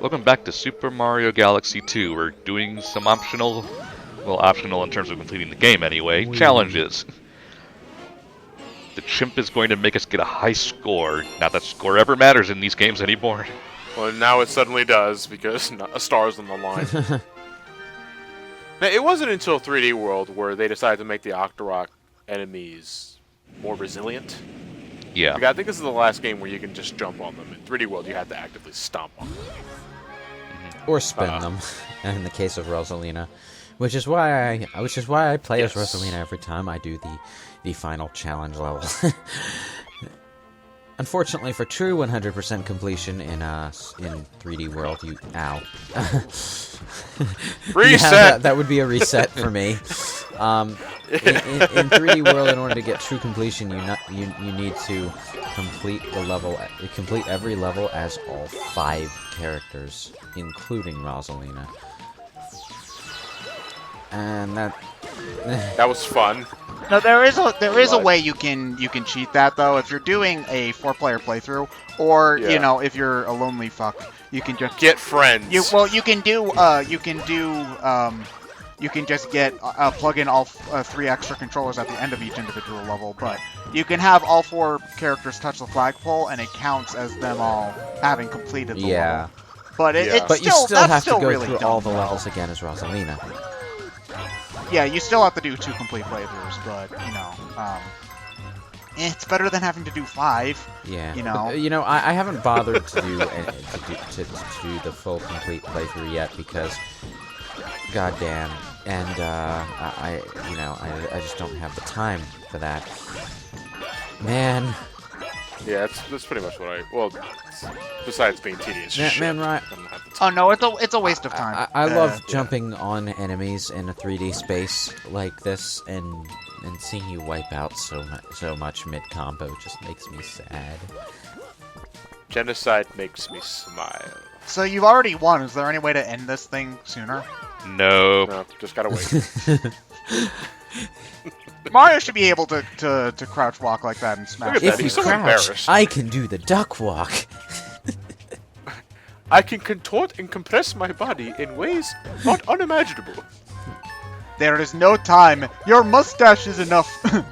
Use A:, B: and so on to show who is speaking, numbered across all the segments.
A: Welcome back to Super Mario Galaxy 2. We're doing some optional, well, optional in terms of completing the game anyway, challenges. The chimp is going to make us get a high score. Not that score ever matters in these games anymore.
B: Well, now it suddenly does, because a star's on the line. Now, it wasn't until 3D World where they decided to make the Octorok enemies more resilient.
A: Yeah.
B: Like, I think this is the last game where you can just jump on them. In 3D World, you have to actively stomp on them.
C: Or spin them, in the case of Rosalina. Which is why I play as Rosalina every time I do the final challenge level. Unfortunately, for true 100% completion in 3D World,
B: Reset!
C: Yeah, that would be a reset for me. In 3D World, in order to get true completion, you need to complete every level as all 5 characters, including Rosalina. And
B: that was fun.
D: No, there is a way you can cheat that though. If you're doing a 4-player playthrough, or you know, if you're a lonely fuck, you can just
B: get friends.
D: You can just get plug in all 3 extra controllers at the end of each individual level, but you can have all 4 characters touch the flagpole, and it counts as them all having completed the level. But
C: you still have to go through all the levels again as Rosalina.
D: Yeah, you still have to do 2 complete playthroughs, but you know, it's better than having to do 5.
C: Yeah,
D: you know.
C: But, I haven't bothered to do the full complete playthrough yet because, goddamn, and I just don't have the time for that. Man.
B: Yeah, that's pretty much what well, besides being tedious.
C: Man, right.
D: Oh no, it's a waste of time.
C: I love jumping on enemies in a 3D space like this, and seeing you wipe out so much mid-combo just makes me sad.
B: Genocide makes me smile.
D: So you've already won. Is there any way to end this thing sooner?
A: No,
B: just gotta wait.
D: Mario should be able to crouch walk like that and smash.
C: If you crouch, I can do the duck walk.
B: I can contort and compress my body in ways not unimaginable.
D: There is no time. Your mustache is enough. Well,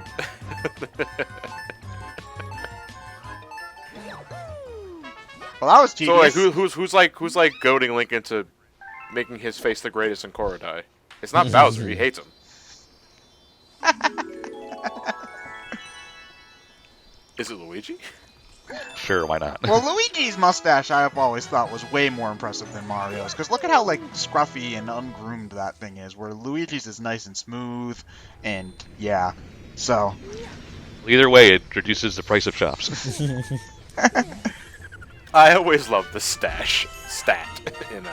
D: that was tedious.
B: So, like, who's like goading Link into making his face the greatest in Korodai? It's not Bowser. He hates him. Is it Luigi?
A: Sure, why not?
D: Well, Luigi's mustache I have always thought was way more impressive than Mario's, because look at how like scruffy and ungroomed that thing is, where Luigi's is nice and smooth, and yeah, so.
A: Either way, it reduces the price of shops.
B: I always love the stat in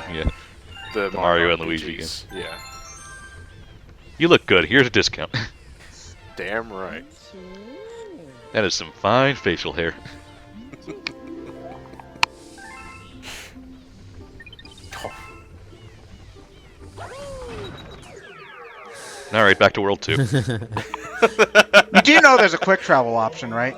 B: the
A: Mario and Luigi game.
B: Yeah.
A: You look good. Here's a discount.
B: Damn right.
A: That is some fine facial hair. Alright, back to World 2.
D: You do know there's a quick travel option, right?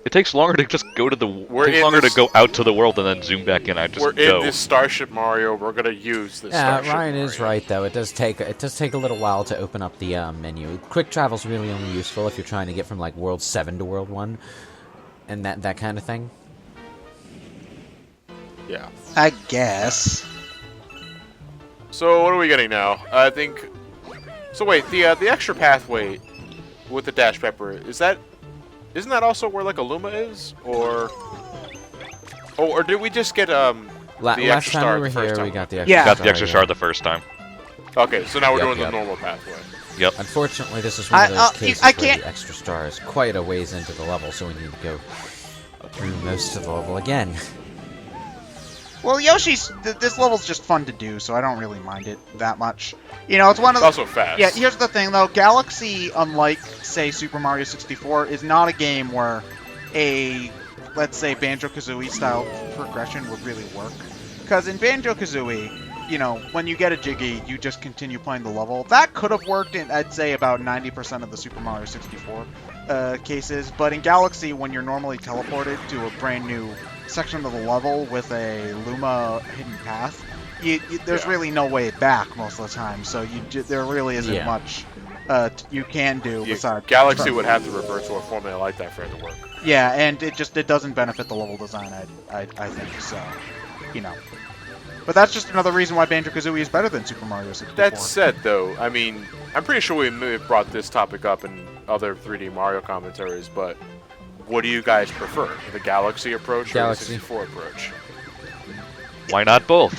A: It takes longer to just go to the... to go out to the world and then zoom back in.
B: We're in this Starship Mario. We're gonna use this Starship
C: Ryan
B: Mario.
C: is right, though. It does take a little while to open up the menu. Quick travel's really only useful if you're trying to get from, like, World 7 to World 1. And that kind of thing.
B: Yeah.
D: I guess.
B: So, what are we getting now? I think... So wait, the extra pathway with the Dash Pepper, isn't that also where like a Luma is, or did we just get the
C: last
B: extra
C: time
B: star
C: we were
B: the first
C: here,
B: time?
C: we got the extra
A: We
C: star.
A: got the extra star the first time.
B: Okay, so now we're doing the normal pathway.
A: Yep.
C: Unfortunately, this is one of those cases where the extra star is quite a ways into the level, so we need to go through most of the level again.
D: Well, this level's just fun to do, so I don't really mind it that much. You know, it's one of the...
B: It's also fast.
D: Yeah, here's the thing, though. Galaxy, unlike, say, Super Mario 64, is not a game where a, let's say, Banjo-Kazooie style progression would really work. Because in Banjo-Kazooie, you know, when you get a Jiggy, you just continue playing the level. That could have worked in, I'd say, about 90% of the Super Mario 64 cases. But in Galaxy, when you're normally teleported to a brand new section of the level with a Luma hidden path, there's
B: Yeah.
D: really no way back most of the time. So there really isn't
C: Yeah.
D: much you can do besides.
B: Galaxy would have to revert to a formula like that for it to work.
D: Yeah, and it doesn't benefit the level design. I think so. You know. But that's just another reason why Banjo-Kazooie is better than Super Mario 64.
B: That said, though, I mean, I'm pretty sure we may have brought this topic up in other 3D Mario commentaries, but what do you guys prefer? The Galaxy approach or the 64 approach?
A: Why not both?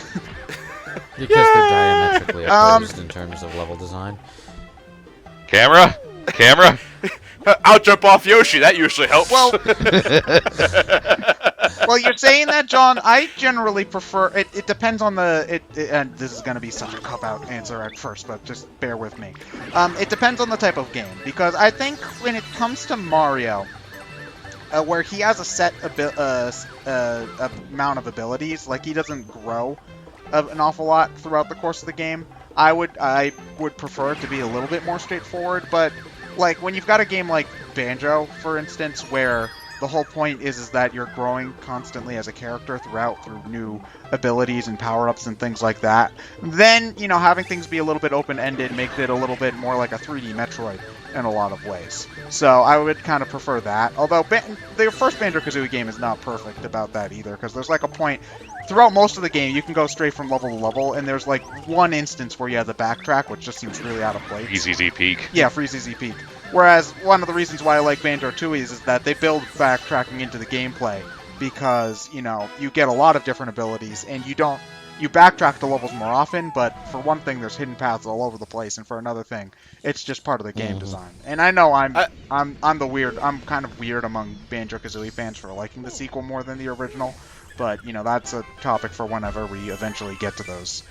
C: Because they're diametrically opposed in terms of level design.
A: Camera? Camera?
B: I'll jump off Yoshi. That usually helps.
D: Well, you're saying that, John. I generally prefer it. It depends on the and this is going to be such a cop-out answer at first, but just bear with me. It depends on the type of game, because I think when it comes to Mario, where he has a set amount of abilities, like he doesn't grow an awful lot throughout the course of the game. I would prefer it to be a little bit more straightforward, but like when you've got a game like Banjo, for instance, where the whole point is that you're growing constantly as a character through new abilities and power-ups and things like that, then, you know, having things be a little bit open-ended makes it a little bit more like a 3D Metroid in a lot of ways. So I would kind of prefer that, although the first Banjo-Kazooie game is not perfect about that either, because there's like a point throughout most of the game you can go straight from level to level, and there's like one instance where you have to backtrack, which just seems really out of place.
A: Easy Peak.
D: Yeah, Freeze Easy Peak. Whereas one of the reasons why I like Banjo-Tooie is that they build backtracking into the gameplay, because, you know, you get a lot of different abilities, and you backtrack the levels more often, but for one thing, there's hidden paths all over the place, and for another thing, it's just part of the game design. And I know I'm kind of weird among Banjo-Kazooie fans for liking the sequel more than the original, but, you know, that's a topic for whenever we eventually get to those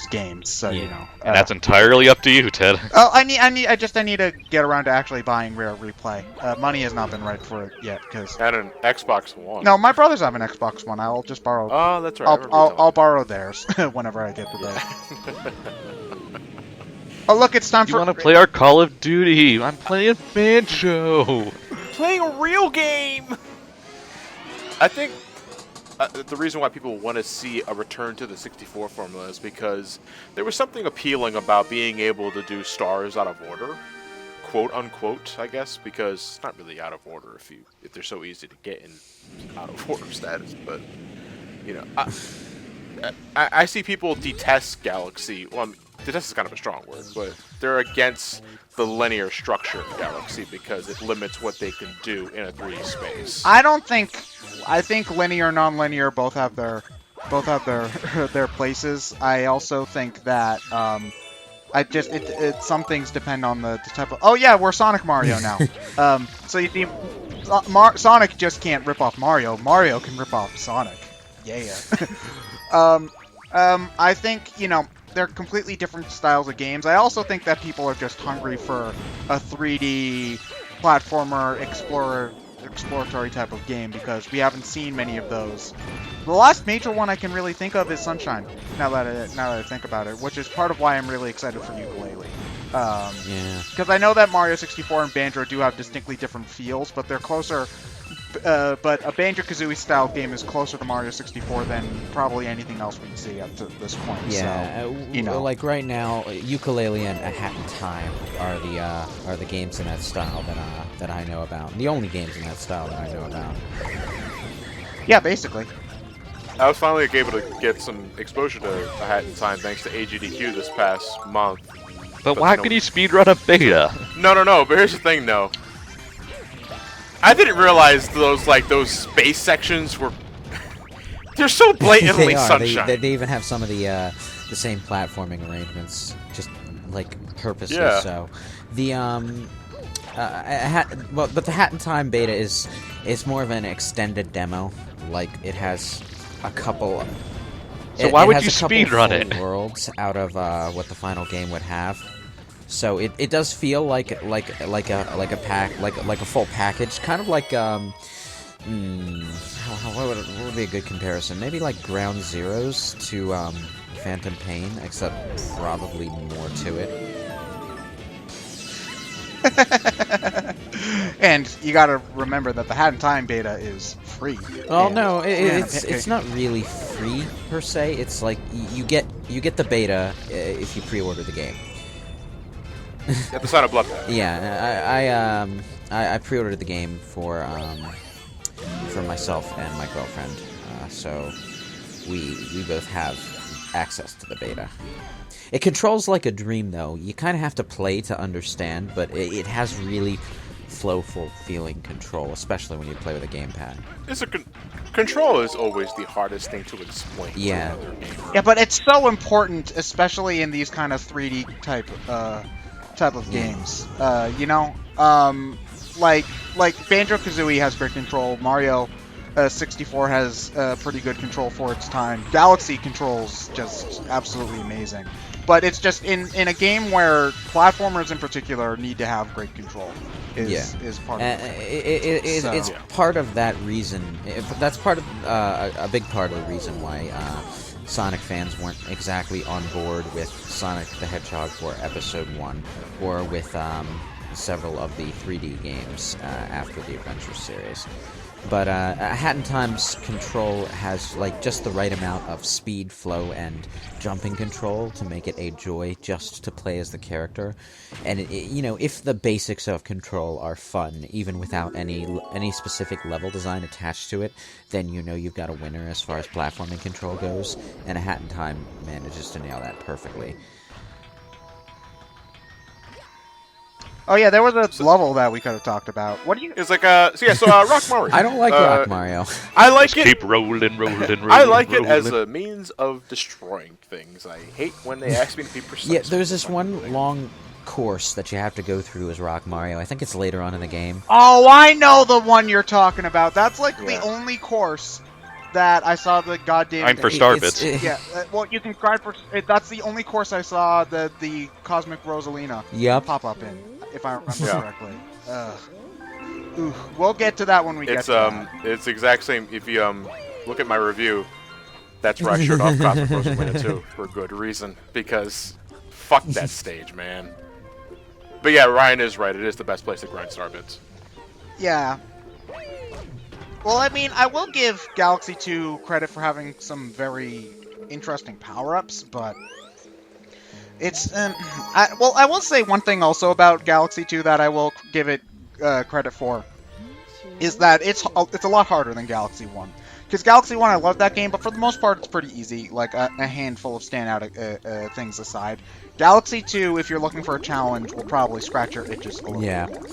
D: games. So, you know,
A: And that's entirely up to you, Ted.
D: Oh, I need to get around to actually buying Rare Replay. Money has not been right for it yet, because
B: At an Xbox One.
D: no, my brothers have an Xbox One. I'll just borrow.
B: Oh, that's right. I remember you
D: I'll
B: telling me.
D: borrow theirs whenever I get to those. Oh, look, it's time
A: You
D: for.
A: want to play our Call of Duty? I'm playing Banjo.
B: Playing a real game. I think the reason why people want to see a return to the 64 formula is because there was something appealing about being able to do stars out of order, quote unquote, I guess, because it's not really out of order if they're so easy to get in out of order status. But you know, I see people detest Galaxy. Well, detest is kind of a strong word, but they're against the linear structure of Galaxy because it limits what they can do in a 3D space.
D: I think linear, non-linear both have their their places. I also think that some things depend on the type of. Oh yeah, we're Sonic Mario now. So you see, Sonic just can't rip off Mario. Mario can rip off Sonic. Yeah. I think, you know, they're completely different styles of games. I also think that people are just hungry for a 3D platformer exploratory type of game, because we haven't seen many of those. The last major one I can really think of is Sunshine, now that I think about it, which is part of why I'm really excited for Yooka-Laylee.
C: Yeah.
D: Because I know that Mario 64 and Banjo do have distinctly different feels, but they're closer. But a Banjo-Kazooie style game is closer to Mario 64 than probably anything else we see up to this point.
C: Yeah,
D: so, you know,
C: like right now, Yooka-Laylee and A Hat in Time are the games in that style that I know about. The only games in that style that I know about.
D: yeah, basically.
B: I was finally able to get some exposure to A Hat in Time thanks to AGDQ this past month.
A: But why could you speedrun a beta?
B: No, but here's the thing, though. I didn't realize those space sections were. They're so blatantly
C: They are.
B: Sunshine.
C: They even have some of the same platforming arrangements, just like purposely
B: Yeah.
C: so. The but the Hat in Time beta is more of an extended demo. Like it has a couple.
A: So why would
C: has
A: you
C: a couple
A: speedrun
C: full
A: it?
C: Worlds out of what the final game would have. So it does feel like a full package, kind of like what would be a good comparison? Maybe like Ground Zeroes to Phantom Pain, except probably more to it.
D: And you gotta remember that the Hat in Time beta is free.
C: Well,
D: And-
C: no,
D: Yeah,
C: it's not really free per se. It's like you get the beta if you pre-order the game.
B: At the Sign of Blood Pact.
C: Yeah, I pre-ordered the game for myself and my girlfriend, so we both have access to the beta. It controls like a dream, though. You kind of have to play to understand, but it has really flowful feeling control, especially when you play with a gamepad.
B: It's control is always the hardest thing to explain.
C: Yeah.
B: To another gamer.
D: Yeah, but it's so important, especially in these kind of 3D type of games. Like Banjo-Kazooie has great control. Mario 64 has pretty good control for its time. Galaxy controls just absolutely amazing. But it's just in a game where platformers in particular need to have great control. Is part of it.
C: It's part of that reason. That's part of a big part of the reason why Sonic fans weren't exactly on board with Sonic the Hedgehog for Episode 1, or with several of the 3D games after the Adventure series. But Hat in Time's control has like just the right amount of speed, flow, and jumping control to make it a joy just to play as the character. And if the basics of control are fun, even without any specific level design attached to it, then you've got a winner as far as platforming control goes. And a Hat in Time manages to nail that perfectly.
D: Oh yeah, there was a level that we could have talked about. What do you?
B: It's like Rock Mario.
C: I don't like Rock Mario.
B: I like it.
A: Keep rolling.
B: I like it as a means of destroying things. I hate when they ask me to be precise.
C: Yeah, there's this one long course that you have to go through as Rock Mario. I think it's later on in the game.
D: Oh, I know the one you're talking about. That's like
B: Yeah.
D: the only course that I saw the goddamn.
A: I'm for Starbits.
D: Yeah, well, you can grind for. That's the only course I saw the Cosmic Rosalina
C: Yep.
D: pop up in, if I remember correctly. Ooh, we'll get to that when we get to that.
B: It's the exact same. If you look at my review, that's where I showed off Cosmic Rosalina 2 for good reason, because fuck that stage, man. But yeah, Ryan is right. It is the best place to grind Starbits.
D: Yeah. Well, I mean, I will give Galaxy 2 credit for having some very interesting power-ups, but it's I will say one thing also about Galaxy 2 that I will give it credit for is that it's a lot harder than Galaxy 1. Because Galaxy 1, I love that game, but for the most part, it's pretty easy, like a handful of standout things aside. Galaxy 2, if you're looking for a challenge, will probably scratch your itches a little
C: Yeah.
D: bit.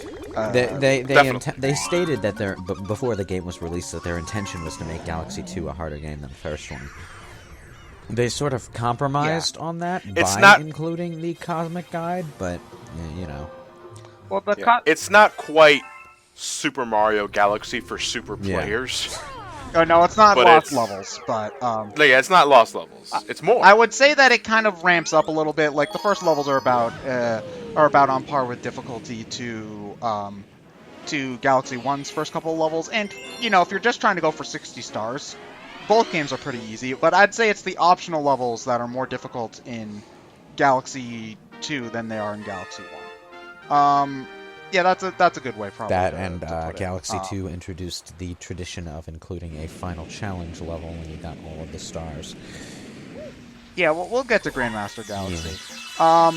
C: They stated that before the game was released that their intention was to make Galaxy 2 a harder game than the first one. They sort of compromised on that by including the Cosmic Guide, but
D: Well,
B: it's not quite Super Mario Galaxy for super players.
D: Oh, no, it's not
B: But
D: lost
B: it's-
D: levels, but
B: No, yeah, it's not lost levels. It's more.
D: I would say that it kind of ramps up a little bit. Like the first levels are about on par with difficulty to Galaxy 1's first couple of levels. And if you're just trying to go for 60 stars, both games are pretty easy. But I'd say it's the optional levels that are more difficult in Galaxy 2 than they are in Galaxy 1. Yeah, that's a good way, probably.
C: that
D: to
C: and
D: put it.
C: Galaxy 2 introduced the tradition of including a final challenge level when you got all of the stars.
D: Yeah, we'll get to Grandmaster Galaxy. I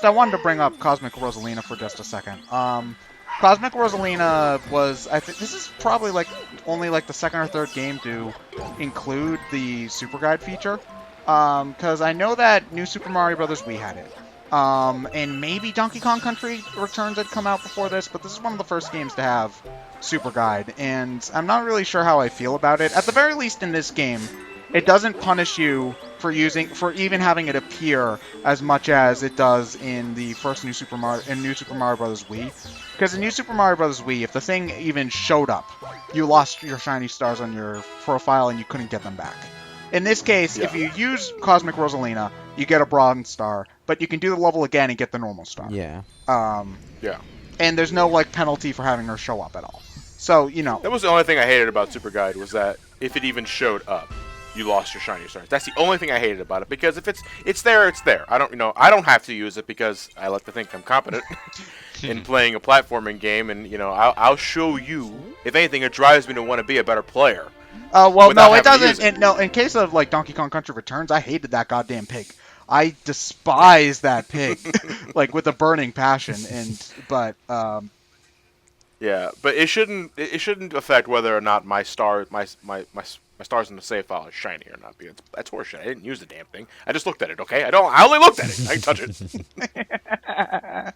D: wanted to bring up Cosmic Rosalina for just a second. Cosmic Rosalina was, I think, this is probably only the second or third game to include the Super Guide feature. Because I know that New Super Mario Bros. Wii had it. And maybe Donkey Kong Country Returns had come out before this, but this is one of the first games to have Super Guide, and I'm not really sure how I feel about it. At the very least in this game, it doesn't punish you for even having it appear as much as it does in the first New Super Mario Bros. Wii. Because in New Super Mario Bros. Wii, if the thing even showed up, you lost your shiny stars on your profile and you couldn't get them back. In this case, if you use Cosmic Rosalina, you get a bronze star, but you can do the level again and get the normal star.
C: Yeah.
B: Yeah.
D: And there's no penalty for having her show up at all. So,
B: That was the only thing I hated about Super Guide, was that if it even showed up, you lost your shiny stars. That's the only thing I hated about it, because if it's there, it's there. I don't have to use it because I like to think I'm competent in playing a platforming game, and I'll show you. If anything, it drives me to want to be a better player.
D: Well,
B: without
D: no, it
B: having to use
D: doesn't. No, in case of like Donkey Kong Country Returns, I hated that goddamn pig. I despise that pig, like with a burning passion. But
B: Yeah, but it shouldn't affect whether or not my stars in the save file is shiny or not, because that's horseshit. I didn't use the damn thing. I just looked at it. Okay, I only looked at it. I didn't touch it.